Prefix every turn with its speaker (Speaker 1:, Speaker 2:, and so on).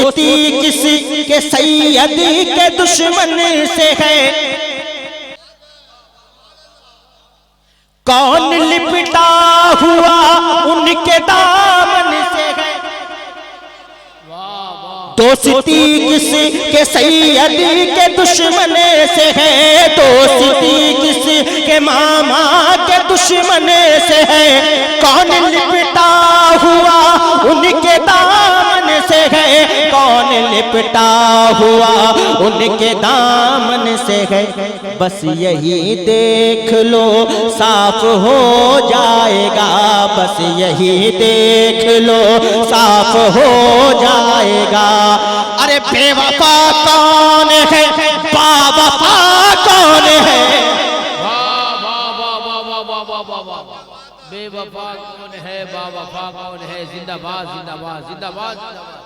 Speaker 1: दोस्ती किसी के सैयद के दुश्मन से है, कौन लिपटा हुआ उनके दामन से है। दोस्ती किसी के सैयद के दुश्मन से है, दोस्ती किसी के मामा के दुश्मन से है, कौन लिपटा हुआ उनके दामन से है, कौन लिपटा हुआ उनके दामन से है। बस यही देख लो साफ हो जाएगा, बस यही देख लो साफ हो जाएगा। अरे बेवफा कौन है, बावफा कौन है,
Speaker 2: बेवफा कौन है, बावफा कौन है। जिंदाबाद जिंदाबाद जिंदाबाद जिंदाबाद।